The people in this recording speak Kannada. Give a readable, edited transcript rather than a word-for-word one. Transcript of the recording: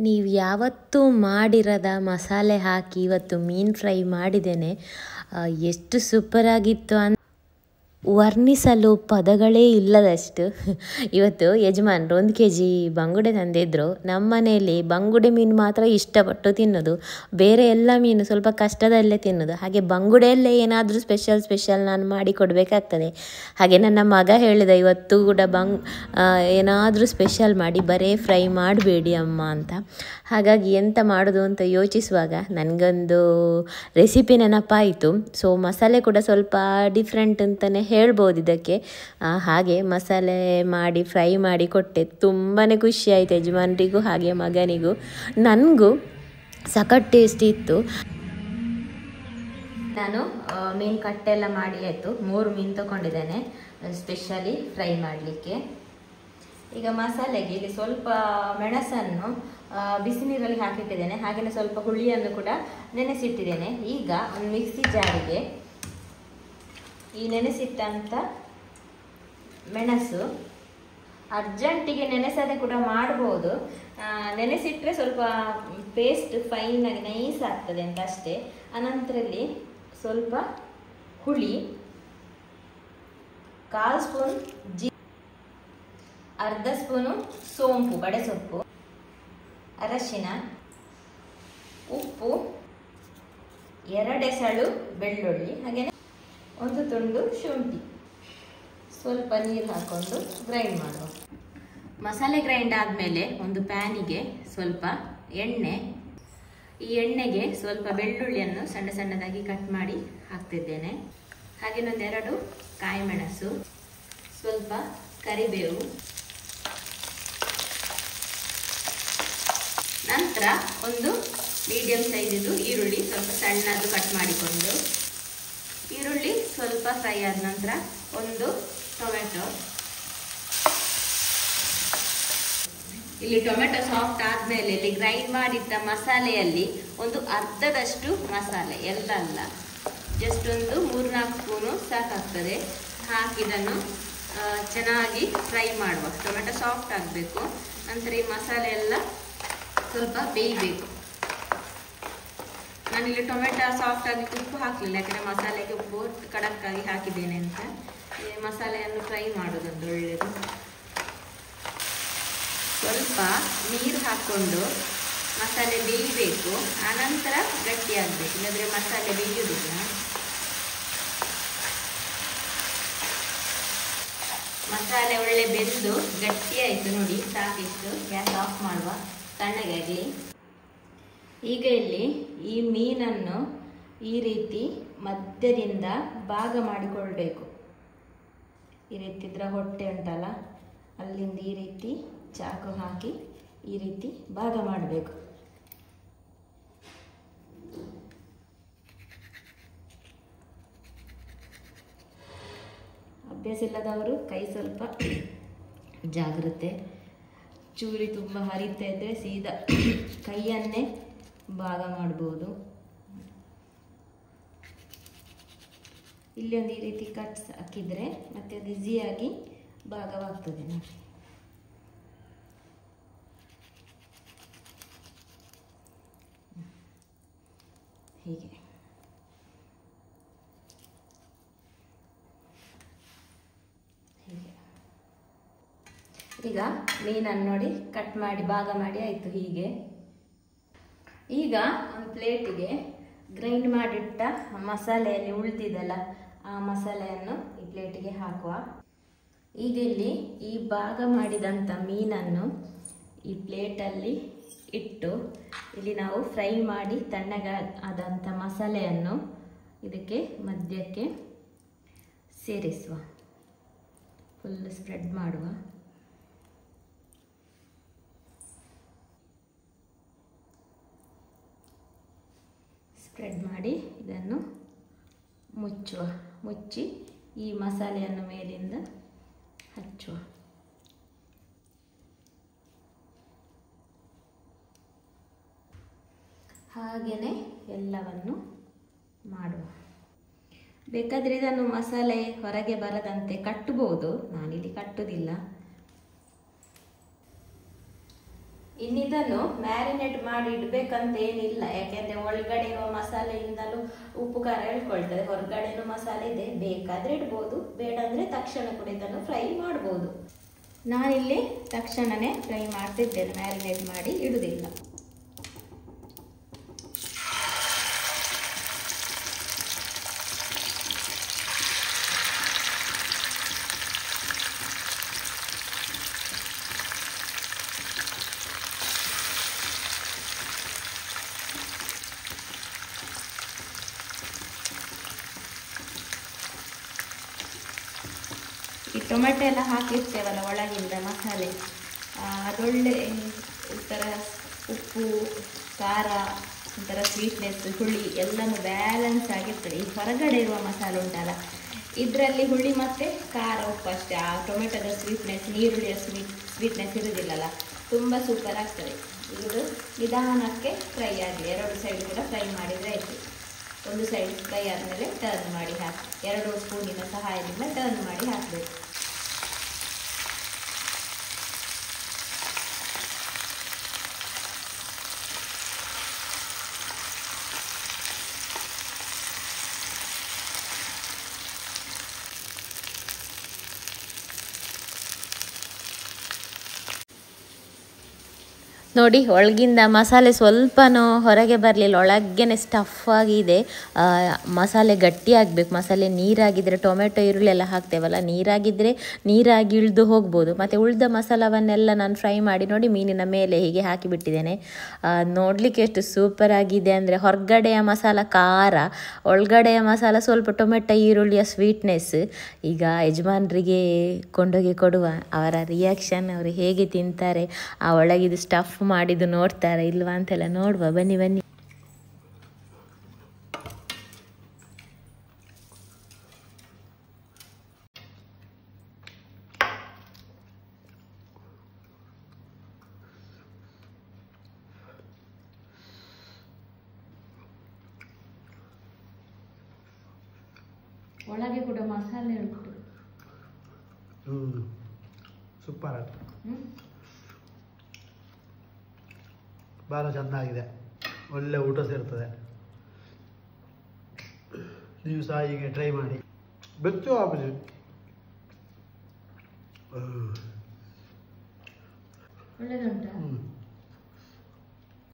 ನೀವು ಯಾವತ್ತೂ ಮಾಡಿರದ ಮಸಾಲೆ ಹಾಕಿ ಇವತ್ತು ಮೀನು ಫ್ರೈ ಮಾಡಿದ್ದೇನೆ. ಎಷ್ಟು ಸೂಪರಾಗಿತ್ತು ವರ್ಣಿಸಲು ಪದಗಳೇ ಇಲ್ಲದಷ್ಟು. ಇವತ್ತು ಯಜಮಾನ್ರು 1 kg ಬಂಗುಡೆ ತಂದಿದ್ದರು. ನಮ್ಮ ಮನೆಯಲ್ಲಿ ಬಂಗುಡೆ ಮೀನು ಮಾತ್ರ ಇಷ್ಟಪಟ್ಟು ತಿನ್ನೋದು, ಬೇರೆ ಎಲ್ಲ ಮೀನು ಸ್ವಲ್ಪ ಕಷ್ಟದಲ್ಲೇ ತಿನ್ನೋದು. ಹಾಗೆ ಬಂಗುಡೆಯಲ್ಲೇ ಏನಾದರೂ ಸ್ಪೆಷಲ್ ನಾನು ಮಾಡಿ ಕೊಡಬೇಕಾಗ್ತದೆ. ಹಾಗೆ ನನ್ನ ಮಗ ಹೇಳಿದ ಇವತ್ತು ಕೂಡ ಏನಾದರೂ ಸ್ಪೆಷಲ್ ಮಾಡಿ, ಬರೇ ಫ್ರೈ ಮಾಡಬೇಡಿ ಅಮ್ಮ ಅಂತ. ಹಾಗಾಗಿ ಎಂತ ಮಾಡೋದು ಅಂತ ಯೋಚಿಸುವಾಗ ನನಗೊಂದು ರೆಸಿಪಿ ನೆನಪಾಯಿತು. ಸೊ ಮಸಾಲೆ ಕೂಡ ಸ್ವಲ್ಪ ಡಿಫ್ರೆಂಟ್ ಅಂತಲೇ ಹೇಳ್ಬೋದು ಇದಕ್ಕೆ. ಹಾಗೆ ಮಸಾಲೆ ಮಾಡಿ ಫ್ರೈ ಮಾಡಿ ಕೊಟ್ಟೆ. ತುಂಬಾ ಖುಷಿ ಆಯಿತು ಯಜಮಾನ್ರಿಗೂ ಹಾಗೆ ಮಗನಿಗೂ. ನನಗೂ ಸಖತ್ ಟೇಸ್ಟ್ ಇತ್ತು. ನಾನು ಮೀನು ಕಟ್ಟೆಲ್ಲ ಮಾಡಿ ಆಯಿತು. 3 ಮೀನು ತೊಗೊಂಡಿದ್ದೇನೆ ಸ್ಪೆಷಲಿ ಫ್ರೈ ಮಾಡಲಿಕ್ಕೆ. ಈಗ ಮಸಾಲೆಗೆ ಇಲ್ಲಿ ಸ್ವಲ್ಪ ಮೆಣಸನ್ನು ಬಿಸಿ ನೀರಲ್ಲಿ ಹಾಕಿಟ್ಟಿದ್ದೇನೆ. ಹಾಗೆಯೇ ಸ್ವಲ್ಪ ಹುಳಿಯನ್ನು ಕೂಡ ನೆನೆಸಿಟ್ಟಿದ್ದೇನೆ. ಈಗ ಒಂದು ಮಿಕ್ಸಿ ಜಾರಿಗೆ ಈ ನೆನೆಸಿಟ್ಟಂಥ ಮೆಣಸು, ಅರ್ಜೆಂಟಿಗೆ ನೆನೆಸದೆ ಕೂಡ ಮಾಡ್ಬೋದು, ನೆನೆಸಿಟ್ಟರೆ ಸ್ವಲ್ಪ ಪೇಸ್ಟ್ ಫೈನಾಗಿ ನೈಸ್ ಆಗ್ತದೆ ಅಂತ ಅಷ್ಟೇ. ಅನಂತರಲ್ಲಿ ಸ್ವಲ್ಪ ಹುಳಿ, 1/4 ಸ್ಪೂನ್ ಅರ್ಧ ಸ್ಪೂನು ಸೋಂಪು ಬಡೆಸೊಪ್ಪು, ಅರಶಿನ, ಉಪ್ಪು, 2 ಎಸಳು ಬೆಳ್ಳುಳ್ಳಿ, ಹಾಗೆಯೇ 1 ತುಂಡು ಶುಂಠಿ, ಸ್ವಲ್ಪ ನೀರು ಹಾಕೊಂಡು ಗ್ರೈಂಡ್ ಮಾಡುವ. ಮಸಾಲೆ ಗ್ರೈಂಡ್ ಆದಮೇಲೆ ಒಂದು ಪ್ಯಾನಿಗೆ ಸ್ವಲ್ಪ ಎಣ್ಣೆ, ಈ ಎಣ್ಣೆಗೆ ಸ್ವಲ್ಪ ಬೆಳ್ಳುಳ್ಳಿಯನ್ನು ಸಣ್ಣದಾಗಿ ಕಟ್ ಮಾಡಿ ಹಾಕ್ತಿದ್ದೇನೆ. ಹಾಗೆ 2 ಕಾಯಿ ಮೆಣಸು, ಸ್ವಲ್ಪ ಕರಿಬೇವು, ನಂತರ ಒಂದು ಮೀಡಿಯಂ ಸೈಜಿದು ಈರುಳ್ಳಿ ಸ್ವಲ್ಪ ಸಣ್ಣದು ಕಟ್ ಮಾಡಿಕೊಂಡು, ಈರುಳ್ಳಿ ಸ್ವಲ್ಪ ಫ್ರೈ ಆದ ನಂತರ 1 ಟೊಮೆಟೊ. ಇಲ್ಲಿ ಟೊಮೆಟೊ ಸಾಫ್ಟ್ ಆದಮೇಲೆ ಇಲ್ಲಿ ಗ್ರೈಂಡ್ ಮಾಡಿಟ್ಟ ಮಸಾಲೆಯಲ್ಲಿ ಒಂದು ಅರ್ಧದಷ್ಟು ಮಸಾಲೆ, ಎಲ್ಲ ಅಲ್ಲ, ಜಸ್ಟ್ ಒಂದು 3-4 ಸ್ಪೂನು ಸಾಕಾಗ್ತದೆ. ಹಾಕಿದನ್ನು ಚೆನ್ನಾಗಿ ಫ್ರೈ ಮಾಡುವ. ಟೊಮೆಟೊ ಸಾಫ್ಟ್ ಆಗಬೇಕು. ನಂತರ ಈ ಮಸಾಲೆ ಎಲ್ಲ ಸ್ವಲ್ಪ ಬೇಯಬೇಕು. ನಾನಿಲ್ಲಿ ಟೊಮೆಟೊ ಸಾಫ್ಟ್ ಆಗಿ ಉಪ್ಪು ಹಾಕಲಿಲ್ಲ, ಯಾಕಂದರೆ ಮಸಾಲೆಗೆ ಉಪ್ಪು ಕಡಕ್ಕಾಗಿ ಹಾಕಿದ್ದೇನೆ ಅಂತ. ಈ ಮಸಾಲೆಯನ್ನು ಫ್ರೈ ಮಾಡೋದೊಂದು ಒಳ್ಳೆಯದು. ಸ್ವಲ್ಪ ನೀರು ಹಾಕ್ಕೊಂಡು ಮಸಾಲೆ ಬೇಯಬೇಕು, ಆನಂತರ ಗಟ್ಟಿ ಆಗಬೇಕು, ಇಲ್ಲಾಂದರೆ ಮಸಾಲೆ ಬೇಯುವುದಿಲ್ಲ. ಮಸಾಲೆ ಒಳ್ಳೆ ಬೆಂದು ಗಟ್ಟಿ ಆಯಿತು ನೋಡಿ, ಸಾಕಿಷ್ಟು. ಗ್ಯಾಸ್ ಆಫ್ ಮಾಡುವ, ತಣ್ಣಗಾಗಲಿ. ಈಗ ಇಲ್ಲಿ ಈ ಮೀನನ್ನು ಈ ರೀತಿ ಮಧ್ಯದಿಂದ ಭಾಗ ಮಾಡಿಕೊಳ್ಬೇಕು. ಈ ರೀತಿ ಇದರ ಹೊಟ್ಟೆ ಉಂಟಲ್ಲ, ಅಲ್ಲಿಂದ ಈ ರೀತಿ ಚಾಕು ಹಾಕಿ ಈ ರೀತಿ ಭಾಗ ಮಾಡಬೇಕು. ಅಭ್ಯಾಸ ಇಲ್ಲದವರು ಕೈ ಸ್ವಲ್ಪ ಜಾಗ್ರತೆ. ಚೂರಿ ತುಂಬ ಹರಿತಾ ಇದ್ದರೆ ಸೀದಾ ಕೈಯನ್ನೇ ಭಾಗ ಮಾಡ್ಬೋದು. ಇಲ್ಲಿ ಒಂದು ಈ ರೀತಿ ಕಟ್ಸ್ ಹಾಕಿದರೆ ಮತ್ತೆ ಅದು ಈಸಿಯಾಗಿ ಭಾಗವಾಗ್ತದೆ ನೋಡಿ. ಹೀಗೆ ಈಗ ಮೀನನ್ನು ನೋಡಿ ಕಟ್ ಮಾಡಿ ಭಾಗ ಮಾಡಿ ಆಯಿತು. ಹೀಗೆ ಈಗ ಒಂದು ಪ್ಲೇಟಿಗೆ ಗ್ರೈಂಡ್ ಮಾಡಿಟ್ಟ ಮಸಾಲೆಯಲ್ಲಿ ಉಳಿದಿದೆಲ್ಲ ಆ ಮಸಾಲೆಯನ್ನು ಈ ಪ್ಲೇಟಿಗೆ ಹಾಕುವ. ಈಗ ಇಲ್ಲಿ ಈ ಭಾಗ ಮಾಡಿದಂಥ ಮೀನನ್ನು ಈ ಪ್ಲೇಟಲ್ಲಿ ಇಟ್ಟು ಇಲ್ಲಿ ನಾವು ಫ್ರೈ ಮಾಡಿ ತಣ್ಣಗಾದಂಥ ಮಸಾಲೆಯನ್ನು ಇದಕ್ಕೆ ಮಧ್ಯಕ್ಕೆ ಸೇರಿಸುವ. ಫುಲ್ ಸ್ಪ್ರೆಡ್ ಮಾಡುವ. ಸ್ಪ್ರೆಡ್ ಮಾಡಿ ಇದನ್ನು ಮುಚ್ಚಿ ಈ ಮಸಾಲೆಯನ್ನು ಮೇಲಿಂದ ಹಚ್ಚುವ. ಹಾಗೆಯೇ ಎಲ್ಲವನ್ನು ಮಾಡುವ. ಬೇಕಾದರೆ ಇದನ್ನು ಮಸಾಲೆ ಹೊರಗೆ ಬರದಂತೆ ಕಟ್ಟಬಹುದು, ನಾನಿಲ್ಲಿ ಕಟ್ಟುವುದಿಲ್ಲ. ಇನ್ನಿದನ್ನು ಮ್ಯಾರಿನೇಟ್ ಮಾಡಿ ಇಡ್ಬೇಕಂತ ಏನಿಲ್ಲ, ಯಾಕೆಂದ್ರೆ ಒಳಗಡೆ ಇರುವ ಮಸಾಲೆಯಿಂದಲೂ ಉಪ್ಪು ಖಾರ ಹೇಳ್ಕೊಳ್ತದೆ. ಹೊರಗಡೆನೂ ಮಸಾಲೆ ಇದೆ, ಬೇಕಾದ್ರೆ ಇಡ್ಬೋದು, ಬೇಡ ಅಂದ್ರೆ ತಕ್ಷಣ ಕೂಡ ಇದನ್ನು ಫ್ರೈ ಮಾಡ್ಬೋದು. ನಾನಿಲ್ಲಿ ತಕ್ಷಣನೇ ಫ್ರೈ ಮಾಡ್ತಿದ್ದೇನೆ, ಮ್ಯಾರಿನೇಟ್ ಮಾಡಿ ಇಡುವುದಿಲ್ಲ. ಈ ಟೊಮೆಟೊ ಎಲ್ಲ ಹಾಕಿರ್ತೇವಲ್ಲ ಒಳಗಿಂದ ಮಸಾಲೆ, ಅದೊಳ್ಳೆ ಒಂಥರ ಉಪ್ಪು ಖಾರ ಒಂಥರ ಸ್ವೀಟ್ನೆಸ್ ಹುಳಿ ಎಲ್ಲನೂ ಬ್ಯಾಲೆನ್ಸ್ ಆಗಿರ್ತದೆ. ಈ ಹೊರಗಡೆ ಇರುವ ಮಸಾಲೆ ಉಂಟಲ್ಲ, ಇದರಲ್ಲಿ ಹುಳಿ ಮತ್ತು ಖಾರ ಉಪ್ಪು ಅಷ್ಟೇ. ಆ ಟೊಮೆಟೊದ ಸ್ವೀಟ್ನೆಸ್, ನೀರುಳ್ಳಿಯ ಸ್ವೀಟ್ನೆಸ್ ಇರುವುದಿಲ್ಲಲ್ಲ, ತುಂಬ ಸೂಪರ್ ಆಗ್ತದೆ. ಇದು ನಿಧಾನಕ್ಕೆ ಫ್ರೈ ಆಗಲಿ, 2 ಸೈಡ್ ಕೂಡ ಫ್ರೈ ಮಾಡಿದರೆ ಆಯಿತು. ಒಂದು ಸೈಡ್ ಫ್ರೈ ಆದಮೇಲೆ ಟರ್ನ್ ಮಾಡಿ ಹಾಕಿ, 2 ಸ್ಪೂನಿನ ಸಹಾಯದಿಂದ ಟರ್ನ್ ಮಾಡಿ ಹಾಕಬೇಕು. ನೋಡಿ, ಒಳಗಿಂದ ಮಸಾಲೆ ಸ್ವಲ್ಪನೂ ಹೊರಗೆ ಬರಲಿಲ್ಲ, ಒಳಗೇನೆ ಸ್ಟಫ್ ಆಗಿದೆ. ಮಸಾಲೆ ಗಟ್ಟಿ ಆಗಬೇಕು. ಮಸಾಲೆ ನೀರಾಗಿದ್ದರೆ, ಟೊಮೆಟೊ ಈರುಳ್ಳಿ ಎಲ್ಲ ಹಾಕ್ತೇವಲ್ಲ, ನೀರಾಗಿ ಇಳಿದು ಹೋಗ್ಬೋದು. ಮತ್ತು ಉಳಿದ ಮಸಾಲವನ್ನೆಲ್ಲ ನಾನು ಫ್ರೈ ಮಾಡಿ ನೋಡಿ ಮೀನಿನ ಮೇಲೆ ಹೀಗೆ ಹಾಕಿಬಿಟ್ಟಿದ್ದೇನೆ. ನೋಡಲಿಕ್ಕೆ ಎಷ್ಟು ಸೂಪರ್ ಆಗಿದೆ ಅಂದರೆ, ಹೊರಗಡೆಯ ಮಸಾಲ ಖಾರ, ಒಳಗಡೆಯ ಮಸಾಲ ಸ್ವಲ್ಪ ಟೊಮೆಟೊ ಈರುಳ್ಳಿಯ ಸ್ವೀಟ್ನೆಸ್. ಈಗ ಯಜಮಾನರಿಗೆ ಕೊಂಡೋಗಿ ಕೊಡುವ, ಅವರ ರಿಯಾಕ್ಷನ್, ಅವರು ಹೇಗೆ ತಿಂತಾರೆ, ಆ ಒಳಗಿದು ಸ್ಟಫ್ ಮಾಡಿದ್ದು ನೋಡ್ತಾರೆ ಇಲ್ವಾ ಅಂತೆಲ್ಲ ನೋಡುವ. ಬನ್ನಿ. ಒಳಗೆ ಕೂಡ ಮಸಾಲೆ ಉಂಟು, ಸೂಪರ್, ಭಾಳ ಚೆನ್ನಾಗಿದೆ. ಒಳ್ಳೆ ಊಟ ಸೇರ್ತದೆ. ನೀವು ಸಹ ಹೀಗೆ ಟ್ರೈ ಮಾಡಿ. ಬೆಚ್ಚು ಆಪೋಸಿಟ್ ಒಳ್ಳೆದುಂಟಾ?